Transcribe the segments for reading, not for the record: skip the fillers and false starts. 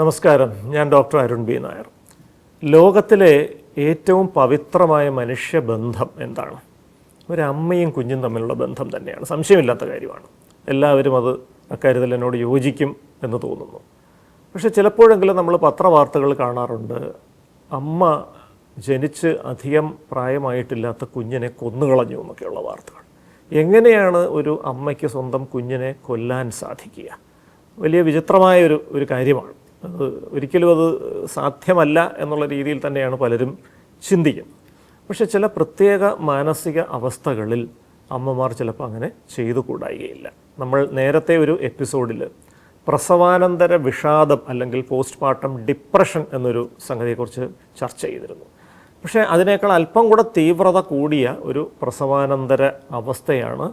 നമസ്കാരം, ഞാൻ doctor Arun B Nair. ലോകത്തിലെ ഏറ്റവും പവിത്രമായ മനുഷ്യബന്ധം എന്താണ്? ഒരമ്മയും കുഞ്ഞും തമ്മിലുള്ള ബന്ധം തന്നെയാണ്, സംശയമില്ലാത്ത കാര്യമാണ്. എല്ലാവരും അക്കാര്യത്തിൽ എന്നോട് യോജിക്കും എന്ന് തോന്നുന്നു. പക്ഷെ ചിലപ്പോഴെങ്കിലും നമ്മൾ പത്രവാർത്തകൾ കാണാറുണ്ട്, അമ്മ ജനിച്ച് അധികം പ്രായമായിട്ടില്ലാത്ത കുഞ്ഞിനെ കൊന്നുകളഞ്ഞു എന്നൊക്കെയുള്ള വാർത്തകൾ. എങ്ങനെയാണ് ഒരു അമ്മയ്ക്ക് സ്വന്തം കുഞ്ഞിനെ കൊല്ലാൻ സാധിക്കുക? വലിയ വിചിത്രമായ ഒരു കാര്യമാണ്. ഒരിക്കലും അത് സാധ്യമല്ല എന്നുള്ള രീതിയിൽ തന്നെയാണ് പലരും ചിന്തിക്കുന്നത്. പക്ഷെ ചില പ്രത്യേക മാനസിക അവസ്ഥകളിൽ അമ്മമാർ ചിലപ്പോൾ അങ്ങനെ ചെയ്തു കൂടായികയില്ല. നമ്മൾ നേരത്തെ ഒരു എപ്പിസോഡിൽ പ്രസവാനന്തര വിഷാദം അല്ലെങ്കിൽ പോസ്റ്റ്മോർട്ടം ഡിപ്രഷൻ എന്നൊരു സംഗതിയെക്കുറിച്ച് ചർച്ച ചെയ്തിരുന്നു. പക്ഷേ അതിനേക്കാൾ അല്പം കൂടെ തീവ്രത കൂടിയ ഒരു പ്രസവാനന്തര അവസ്ഥയാണ്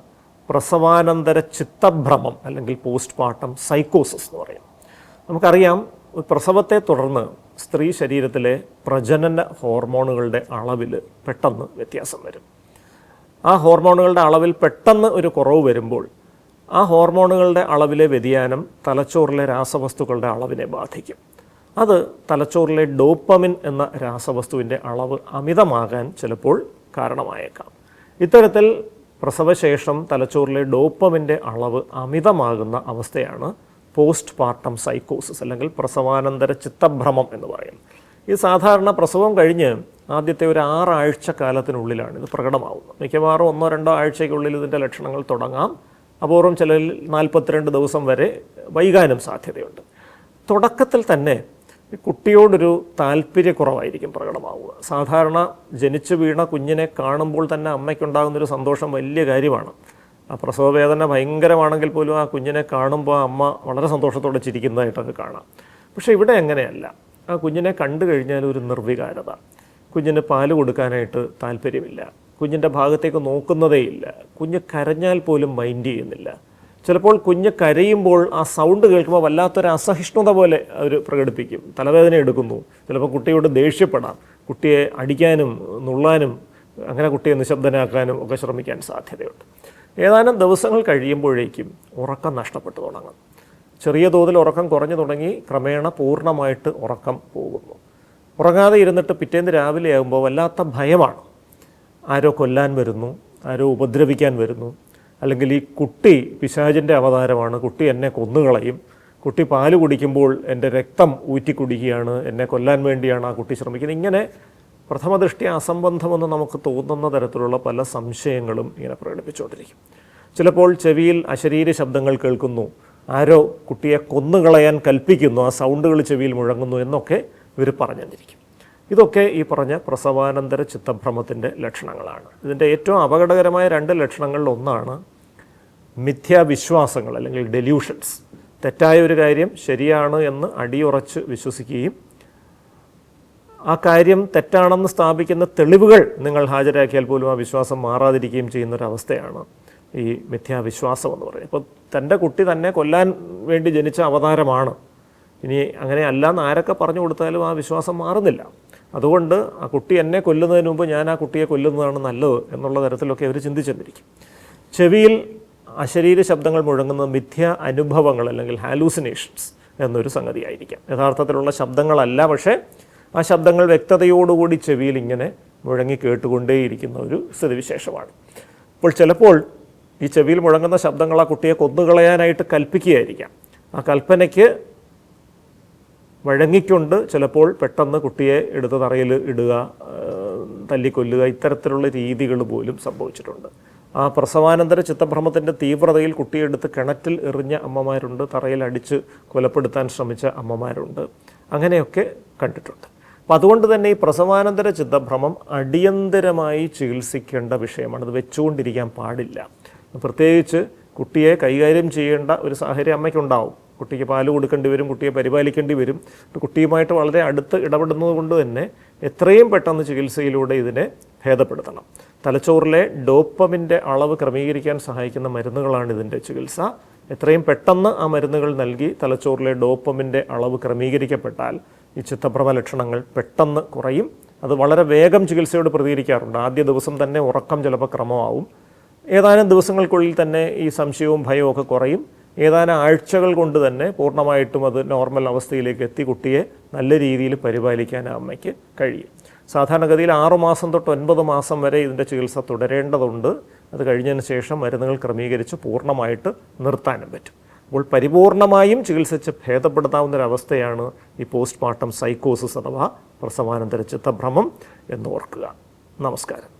പ്രസവാനന്തര ചിത്തഭ്രമം അല്ലെങ്കിൽ പോസ്റ്റ്മോർട്ടം സൈക്കോസിസ് എന്ന് പറയും. നമുക്കറിയാം, പ്രസവത്തെ തുടർന്ന് സ്ത്രീ ശരീരത്തിലെ പ്രജനന ഹോർമോണുകളുടെ അളവിൽ പെട്ടെന്ന് വ്യത്യാസം വരും. ആ ഹോർമോണുകളുടെ അളവിൽ പെട്ടെന്ന് ഒരു കുറവ് വരുമ്പോൾ ആ ഹോർമോണുകളുടെ അളവിലെ വ്യതിയാനം തലച്ചോറിലെ രാസവസ്തുക്കളുടെ അളവിനെ ബാധിക്കും. അത് തലച്ചോറിലെ ഡോപ്പമിൻ എന്ന രാസവസ്തുവിൻ്റെ അളവ് അമിതമാകാൻ ചിലപ്പോൾ കാരണമായേക്കാം. ഇത്തരത്തിൽ പ്രസവശേഷം തലച്ചോറിലെ ഡോപ്പമിൻ്റെ അളവ് അമിതമാകുന്ന അവസ്ഥയാണ് പോസ്റ്റ്മോർട്ടം സൈക്കോസിസ് അല്ലെങ്കിൽ പ്രസവാനന്തര ചിത്തഭ്രമം എന്ന് പറയും. ഈ സാധാരണ പ്രസവം കഴിഞ്ഞ് ആദ്യത്തെ ഒരു 6 ആഴ്ച കാലത്തിനുള്ളിലാണ് ഇത് പ്രകടമാവുന്നത്. മിക്കവാറും 1-2 ആഴ്ചയ്ക്കുള്ളിൽ ഇതിൻ്റെ ലക്ഷണങ്ങൾ തുടങ്ങാം. അപൂർവം ചിലരിൽ 42 ദിവസം വരെ വൈകാനും സാധ്യതയുണ്ട്. തുടക്കത്തിൽ തന്നെ കുട്ടിയോടൊരു താല്പര്യക്കുറവായിരിക്കും പ്രകടമാവുക. സാധാരണ ജനിച്ചു വീണ കുഞ്ഞിനെ കാണുമ്പോൾ തന്നെ അമ്മയ്ക്കുണ്ടാകുന്നൊരു സന്തോഷം വലിയ കാര്യമാണ്. ആ പ്രസവവേദന ഭയങ്കരമാണെങ്കിൽ പോലും ആ കുഞ്ഞിനെ കാണുമ്പോൾ അമ്മ വളരെ സന്തോഷത്തോടെ ചിരിക്കുന്നതായിട്ടൊക്കെ കാണാം. പക്ഷേ ഇവിടെ അങ്ങനെയല്ല. ആ കുഞ്ഞിനെ കണ്ടു കഴിഞ്ഞാൽ ഒരു നിർവികാരത, കുഞ്ഞിന് പാല് കൊടുക്കാനായിട്ട് താല്പര്യമില്ല, കുഞ്ഞിൻ്റെ ഭാഗത്തേക്ക് നോക്കുന്നതേയില്ല, കുഞ്ഞ് കരഞ്ഞാൽ പോലും മൈൻഡ് ചെയ്യുന്നില്ല. ചിലപ്പോൾ കുഞ്ഞ് കരയുമ്പോൾ ആ സൗണ്ട് കേൾക്കുമ്പോൾ വല്ലാത്തൊരു അസഹിഷ്ണുത പോലെ അവർ പ്രകടിപ്പിക്കും, തലവേദന എടുക്കുന്നു, ചിലപ്പോൾ കുട്ടിയോട് ദേഷ്യപ്പെടാം, കുട്ടിയെ അടിക്കാനും നുള്ളാനും അങ്ങനെ കുട്ടിയെ നിശബ്ദനാക്കാനും ഒക്കെ ശ്രമിക്കാൻ സാധ്യതയുണ്ട്. ഏതാനും ദിവസങ്ങൾ കഴിയുമ്പോഴേക്കും ഉറക്കം നഷ്ടപ്പെട്ടു തുടങ്ങും. ചെറിയ തോതിൽ ഉറക്കം കുറഞ്ഞു തുടങ്ങി ക്രമേണ പൂർണ്ണമായിട്ട് ഉറക്കം പോകുന്നു. ഉറങ്ങാതെ ഇരുന്നിട്ട് പിറ്റേന്ന് രാവിലെ ആകുമ്പോൾ വല്ലാത്ത ഭയമാണ്. ആരോ കൊല്ലാൻ വരുന്നു, ആരോ ഉപദ്രവിക്കാൻ വരുന്നു, അല്ലെങ്കിൽ ഈ കുട്ടി പിശാചിൻ്റെ അവതാരമാണ്, കുട്ടി എന്നെ കൊന്നുകളയും, കുട്ടി പാല് കുടിക്കുമ്പോൾ എൻ്റെ രക്തം ഊറ്റി കുടിക്കുകയാണ്, എന്നെ കൊല്ലാൻ വേണ്ടിയാണ് ആ കുട്ടി ശ്രമിക്കുന്നത്. ഇങ്ങനെ പ്രഥമദൃഷ്ട്യാ അസംബന്ധമെന്ന് നമുക്ക് തോന്നുന്ന തരത്തിലുള്ള പല സംശയങ്ങളും ഇങ്ങനെ പ്രകടിപ്പിച്ചുകൊണ്ടിരിക്കും. ചിലപ്പോൾ ചെവിയിൽ അശരീര ശബ്ദങ്ങൾ കേൾക്കുന്നു, ആരോ കുട്ടിയെ കൊന്നുകളയാൻ കൽപ്പിക്കുന്നു, ആ സൗണ്ടുകൾ ചെവിയിൽ മുഴങ്ങുന്നു എന്നൊക്കെ ഇവർ പറഞ്ഞിരിക്കും. ഇതൊക്കെ ഈ പറഞ്ഞ പ്രസവാനന്തര ചിത്തഭ്രമത്തിൻ്റെ ലക്ഷണങ്ങളാണ്. ഇതിൻ്റെ ഏറ്റവും അപകടകരമായ 2 ലക്ഷണങ്ങളിൽ ഒന്നാണ് മിഥ്യാവിശ്വാസങ്ങൾ അല്ലെങ്കിൽ ഡെല്യൂഷൻസ്. തെറ്റായ ഒരു കാര്യം ശരിയാണ് എന്ന് അടിയുറച്ച് വിശ്വസിക്കുകയും ആ കാര്യം തെറ്റാണെന്ന് സ്ഥാപിക്കുന്ന തെളിവുകൾ നിങ്ങൾ ഹാജരാക്കിയാൽ പോലും ആ വിശ്വാസം മാറാതിരിക്കുകയും ചെയ്യുന്നൊരവസ്ഥയാണ് ഈ മിഥ്യാവിശ്വാസം എന്ന് പറയുന്നത്. ഇപ്പോൾ തൻ്റെ കുട്ടി തന്നെ കൊല്ലാൻ വേണ്ടി ജനിച്ച അവതാരമാണ്, ഇനി അങ്ങനെ അല്ലാന്ന് ആരൊക്കെ പറഞ്ഞു കൊടുത്താലും ആ വിശ്വാസം മാറുന്നില്ല. അതുകൊണ്ട് ആ കുട്ടി എന്നെ കൊല്ലുന്നതിന് മുമ്പ് ഞാൻ ആ കുട്ടിയെ കൊല്ലുന്നതാണ് നല്ലത് എന്നുള്ള തരത്തിലൊക്കെ അവർ ചിന്തിച്ചെന്നിരിക്കും. ചെവിയിൽ അശരീര ശബ്ദങ്ങൾ മുഴങ്ങുന്ന മിഥ്യ അനുഭവങ്ങൾ അല്ലെങ്കിൽ ഹാലൂസിനേഷൻസ് എന്നൊരു സംഗതിയായിരിക്കാം. യഥാർത്ഥത്തിലുള്ള ശബ്ദങ്ങളല്ല, പക്ഷേ ആ ശബ്ദങ്ങൾ വ്യക്തതയോടുകൂടി ചെവിയിൽ ഇങ്ങനെ മുഴങ്ങി കേട്ടുകൊണ്ടേയിരിക്കുന്ന ഒരു സ്ഥിതിവിശേഷമാണ്. അപ്പോൾ ചിലപ്പോൾ ഈ ചെവിയിൽ മുഴങ്ങുന്ന ശബ്ദങ്ങൾ ആ കുട്ടിയെ കൊന്നുകളയാനായിട്ട് കൽപ്പിക്കുകയായിരിക്കാം. ആ കൽപ്പനയ്ക്ക് വഴങ്ങിക്കൊണ്ട് ചിലപ്പോൾ പെട്ടെന്ന് കുട്ടിയെ എടുത്ത് തറയിൽ ഇടുക, തല്ലിക്കൊല്ലുക, ഇത്തരത്തിലുള്ള രീതികൾ പോലും സംഭവിച്ചിട്ടുണ്ട്. ആ പ്രസവാനന്തര ചിത്തഭ്രമത്തിൻ്റെ തീവ്രതയിൽ കുട്ടിയെടുത്ത് കിണറ്റിൽ എറിഞ്ഞ അമ്മമാരുണ്ട്, തറയിൽ അടിച്ച് കൊലപ്പെടുത്താൻ ശ്രമിച്ച അമ്മമാരുണ്ട്, അങ്ങനെയൊക്കെ കണ്ടിട്ടുണ്ട്. അപ്പം അതുകൊണ്ട് തന്നെ ഈ പ്രസവാനന്തര ചിത്തഭ്രമം അടിയന്തരമായി ചികിത്സിക്കേണ്ട വിഷയമാണ്. അത് വെച്ചുകൊണ്ടിരിക്കാൻ പാടില്ല. പ്രത്യേകിച്ച് കുട്ടിയെ കൈകാര്യം ചെയ്യേണ്ട ഒരു സാഹചര്യം അമ്മയ്ക്കുണ്ടാവും. കുട്ടിക്ക് പാല് കൊടുക്കേണ്ടി വരും, കുട്ടിയെ പരിപാലിക്കേണ്ടി വരും. കുട്ടിയുമായിട്ട് വളരെ അടുത്ത് ഇടപെടുന്നത് കൊണ്ട് തന്നെ എത്രയും പെട്ടെന്ന് ചികിത്സയിലൂടെ ഇതിനെ ഭേദപ്പെടുത്തണം. തലച്ചോറിലെ ഡോപ്പമിൻ്റെ അളവ് ക്രമീകരിക്കാൻ സഹായിക്കുന്ന മരുന്നുകളാണ് ഇതിൻ്റെ ചികിത്സ. എത്രയും പെട്ടെന്ന് ആ മരുന്നുകൾ നൽകി തലച്ചോറിലെ ഡോപ്പമിൻ്റെ അളവ് ക്രമീകരിക്കപ്പെട്ടാൽ ഈ ചിത്തഭ്രമ ലക്ഷണങ്ങൾ പെട്ടെന്ന് കുറയും. അത് വളരെ വേഗം ചികിത്സയോട് പ്രതികരിക്കാറുണ്ട്. ആദ്യ ദിവസം തന്നെ ഉറക്കം ചിലപ്പോൾ ക്രമമാവും. ഏതാനും ദിവസങ്ങൾക്കുള്ളിൽ തന്നെ ഈ സംശയവും ഭയവും ഒക്കെ കുറയും. ഏതാനും ആഴ്ചകൾ കൊണ്ട് തന്നെ പൂർണ്ണമായിട്ടും അത് നോർമൽ അവസ്ഥയിലേക്ക് എത്തി കുട്ടിയെ നല്ല രീതിയിൽ പരിപാലിക്കാൻ ആ അമ്മയ്ക്ക് കഴിയും. സാധാരണഗതിയിൽ 6 മാസം തൊട്ട് 9 മാസം വരെ ഇതിൻ്റെ ചികിത്സ തുടരേണ്ടതുണ്ട്. അത് കഴിഞ്ഞതിന് ശേഷം മരുന്നുകൾ ക്രമീകരിച്ച് പൂർണ്ണമായിട്ട് നിർത്താനും പറ്റും. അപ്പോൾ പരിപൂർണമായും ചികിത്സിച്ച് ഭേദപ്പെടുത്താവുന്നൊരവസ്ഥയാണ് ഈ പോസ്റ്റ്മോർട്ടം സൈക്കോസിസ് അഥവാ പ്രസവാനന്തര ചിത്തഭ്രമം എന്ന് ഓർക്കുക. നമസ്കാരം.